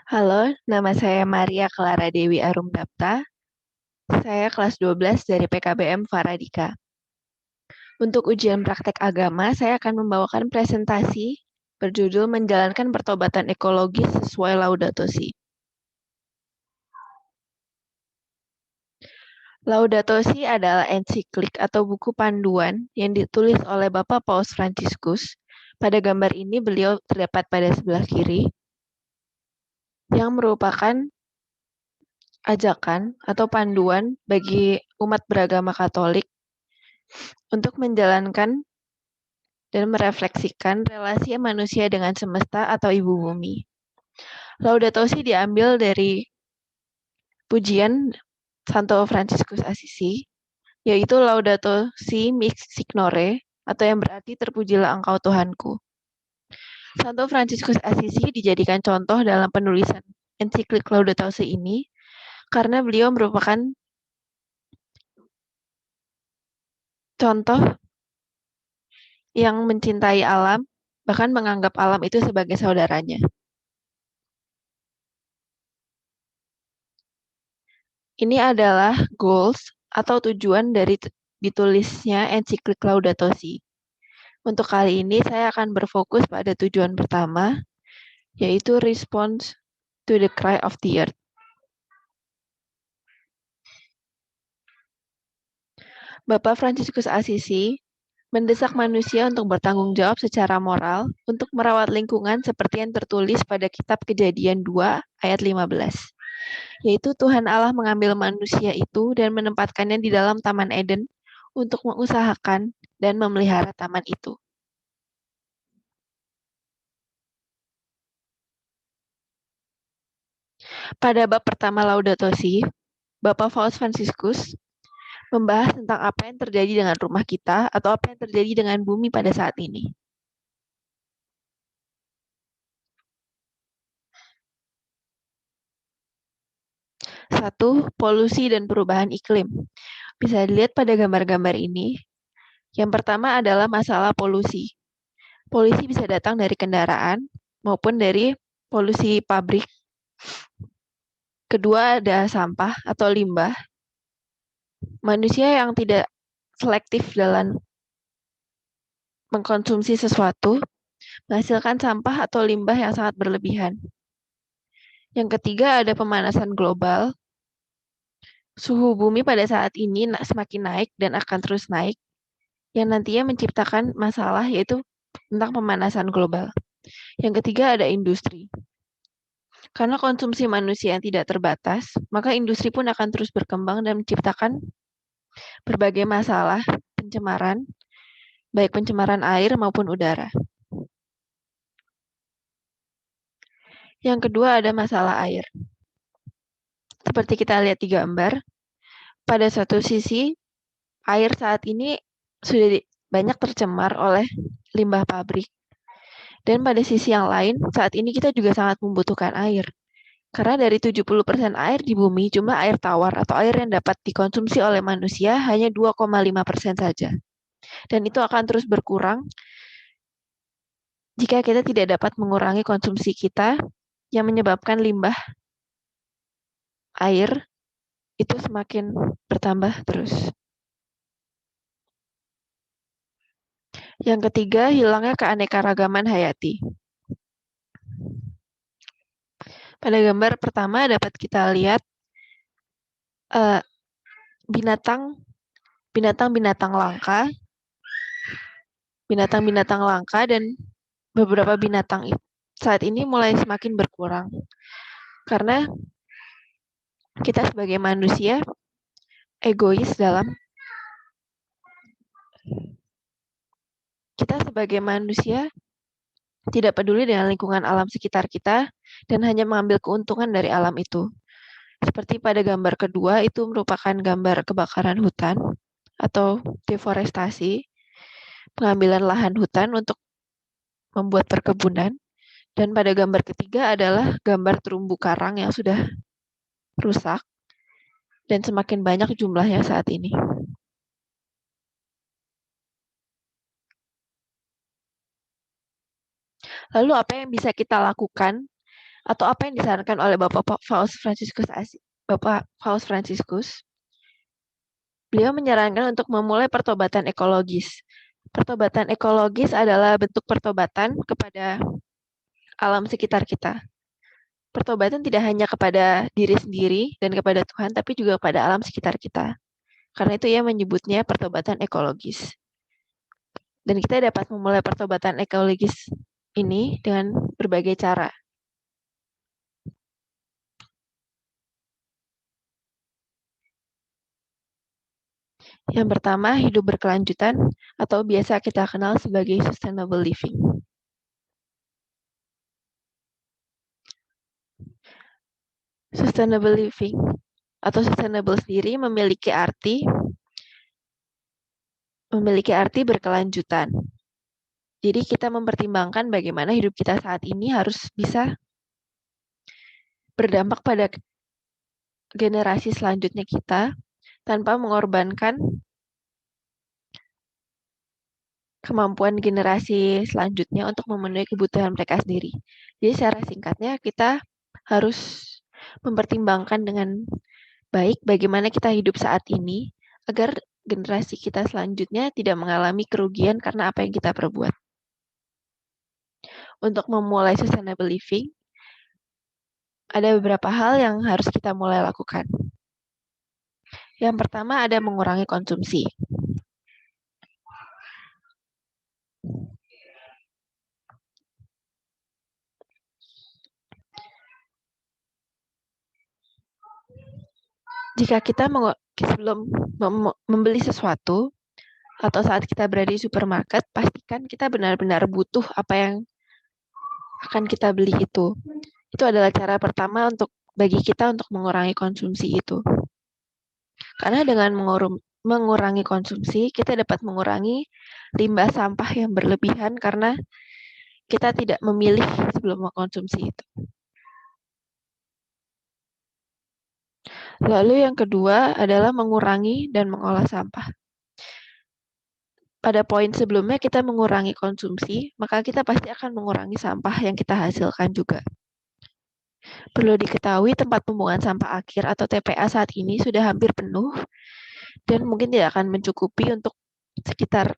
Halo, nama saya Maria Clara Dewi Arumdapta. Saya kelas 12 dari PKBM Faradika. Untuk ujian praktek agama, saya akan membawakan presentasi berjudul Menjalankan Pertobatan Ekologis Sesuai Laudato Si. Laudato Si adalah ensiklik atau buku panduan yang ditulis oleh Bapak Paus Fransiskus. Pada gambar ini beliau terdapat pada sebelah kiri, yang merupakan ajakan atau panduan bagi umat beragama Katolik untuk menjalankan dan merefleksikan relasi manusia dengan semesta atau ibu bumi. Laudato Si diambil dari pujian Santo Fransiskus Assisi, yaitu Laudato Si Signore, atau yang berarti terpujilah engkau Tuhanku. Santo Fransiskus Assisi dijadikan contoh dalam penulisan ensiklik Laudato Si ini karena beliau merupakan contoh yang mencintai alam, bahkan menganggap alam itu sebagai saudaranya. Ini adalah goals atau tujuan dari ditulisnya ensiklik Laudato Si. Untuk kali ini saya akan berfokus pada tujuan pertama, yaitu response to the cry of the earth. Bapak Fransiskus Assisi mendesak manusia untuk bertanggung jawab secara moral untuk merawat lingkungan seperti yang tertulis pada kitab Kejadian 2 ayat 15. Yaitu Tuhan Allah mengambil manusia itu dan menempatkannya di dalam Taman Eden untuk mengusahakan dan memelihara taman itu. Pada bab pertama Laudato Si, Bapak Paus Fransiskus membahas tentang apa yang terjadi dengan rumah kita atau apa yang terjadi dengan bumi pada saat ini. Satu, polusi dan perubahan iklim. Bisa dilihat pada gambar-gambar ini. Yang pertama adalah masalah polusi. Polusi bisa datang dari kendaraan maupun dari polusi pabrik. Kedua ada sampah atau limbah. Manusia yang tidak selektif dalam mengkonsumsi sesuatu menghasilkan sampah atau limbah yang sangat berlebihan. Yang ketiga ada pemanasan global. Suhu bumi pada saat ini semakin naik dan akan terus naik, yang nantinya menciptakan masalah yaitu tentang pemanasan global. Yang ketiga ada industri. Karena konsumsi manusia yang tidak terbatas, maka industri pun akan terus berkembang dan menciptakan berbagai masalah pencemaran, baik pencemaran air maupun udara. Yang kedua ada masalah air. Seperti kita lihat di gambar, pada satu sisi air saat ini sudah banyak tercemar oleh limbah pabrik. Dan pada sisi yang lain, saat ini kita juga sangat membutuhkan air. Karena dari 70% air di bumi, jumlah air tawar atau air yang dapat dikonsumsi oleh manusia hanya 2,5% saja. Dan itu akan terus berkurang jika kita tidak dapat mengurangi konsumsi kita yang menyebabkan limbah air itu semakin bertambah terus. Yang ketiga, hilangnya keanekaragaman hayati. Pada gambar pertama dapat kita lihat binatang-binatang langka dan beberapa binatang saat ini mulai semakin berkurang. Karena kita sebagai manusia egois tidak peduli dengan lingkungan alam sekitar kita dan hanya mengambil keuntungan dari alam itu. Seperti pada gambar kedua, itu merupakan gambar kebakaran hutan atau deforestasi, pengambilan lahan hutan untuk membuat perkebunan. Dan pada gambar ketiga adalah gambar terumbu karang yang sudah rusak dan semakin banyak jumlahnya saat ini. Lalu apa yang bisa kita lakukan atau apa yang disarankan oleh Bapak Paus Fransiskus, beliau menyarankan untuk memulai pertobatan ekologis. Pertobatan ekologis adalah bentuk pertobatan kepada alam sekitar kita. Pertobatan tidak hanya kepada diri sendiri dan kepada Tuhan, tapi juga kepada alam sekitar kita. Karena itu ia menyebutnya pertobatan ekologis. Dan kita dapat memulai pertobatan ekologis ini dengan berbagai cara. Yang pertama, hidup berkelanjutan atau biasa kita kenal sebagai sustainable living. Sustainable living atau sustainable sendiri memiliki arti berkelanjutan. Jadi kita mempertimbangkan bagaimana hidup kita saat ini harus bisa berdampak pada generasi selanjutnya kita tanpa mengorbankan kemampuan generasi selanjutnya untuk memenuhi kebutuhan mereka sendiri. Jadi secara singkatnya kita harus mempertimbangkan dengan baik bagaimana kita hidup saat ini agar generasi kita selanjutnya tidak mengalami kerugian karena apa yang kita perbuat. Untuk memulai sustainable living, ada beberapa hal yang harus kita mulai lakukan. Yang pertama ada mengurangi konsumsi. Jika kita sebelum membeli sesuatu atau saat kita berada di supermarket, pastikan kita benar-benar butuh apa yang akan kita beli itu. Itu adalah cara pertama bagi kita untuk mengurangi konsumsi itu. Karena dengan mengurangi konsumsi, kita dapat mengurangi limbah sampah yang berlebihan karena kita tidak memilih sebelum mengkonsumsi itu. Lalu yang kedua adalah mengurangi dan mengolah sampah. Pada poin sebelumnya kita mengurangi konsumsi, maka kita pasti akan mengurangi sampah yang kita hasilkan juga. Perlu diketahui tempat pembuangan sampah akhir atau TPA saat ini sudah hampir penuh dan mungkin tidak akan mencukupi untuk sekitar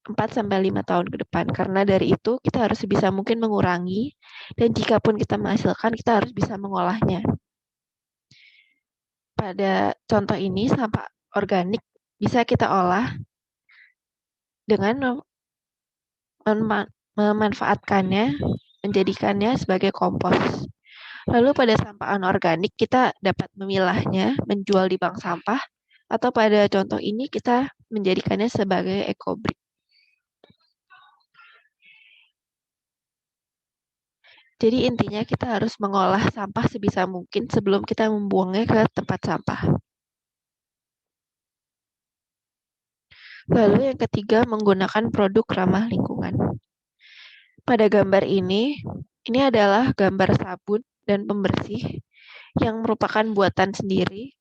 4-5 tahun ke depan. Karena dari itu kita harus sebisa mungkin mengurangi dan jika pun kita menghasilkan, kita harus bisa mengolahnya. Pada contoh ini, sampah organik bisa kita olah dengan memanfaatkannya, menjadikannya sebagai kompos. Lalu pada sampah anorganik kita dapat memilahnya, menjual di bank sampah, atau pada contoh ini kita menjadikannya sebagai ekobrik. Jadi intinya kita harus mengolah sampah sebisa mungkin sebelum kita membuangnya ke tempat sampah. Lalu yang ketiga, menggunakan produk ramah lingkungan. Pada gambar ini adalah gambar sabun dan pembersih yang merupakan buatan sendiri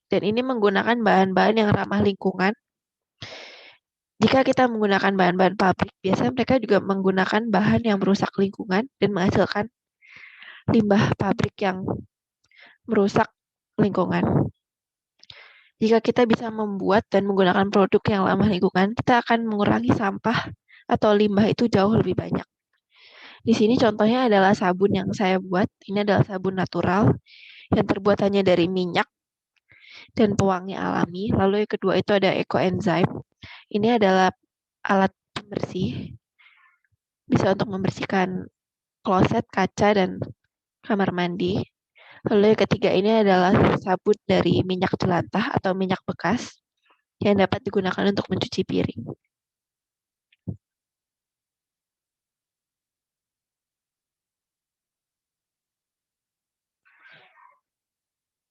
dan ini menggunakan bahan-bahan yang ramah lingkungan. Jika kita menggunakan bahan-bahan pabrik, biasanya mereka juga menggunakan bahan yang merusak lingkungan dan menghasilkan limbah pabrik yang merusak lingkungan. Jika kita bisa membuat dan menggunakan produk yang ramah lingkungan, kita akan mengurangi sampah atau limbah itu jauh lebih banyak. Di sini contohnya adalah sabun yang saya buat. Ini adalah sabun natural yang terbuat hanya dari minyak dan pewangi alami. Lalu yang kedua itu ada ekoenzim. Ini adalah alat pembersih, bisa untuk membersihkan kloset, kaca, dan kamar mandi. Lalu yang ketiga ini adalah sabun dari minyak jelantah atau minyak bekas yang dapat digunakan untuk mencuci piring.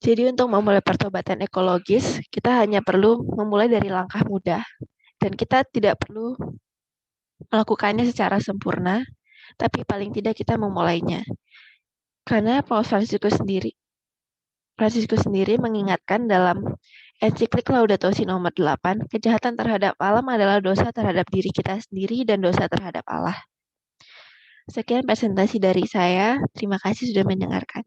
Jadi untuk memulai pertobatan ekologis, kita hanya perlu memulai dari langkah mudah dan kita tidak perlu melakukannya secara sempurna, tapi paling tidak kita memulainya. Karena Paus Fransiskus sendiri mengingatkan dalam ensiklik Laudato Si nomor 8, kejahatan terhadap alam adalah dosa terhadap diri kita sendiri dan dosa terhadap Allah. Sekian presentasi dari saya. Terima kasih sudah mendengarkan.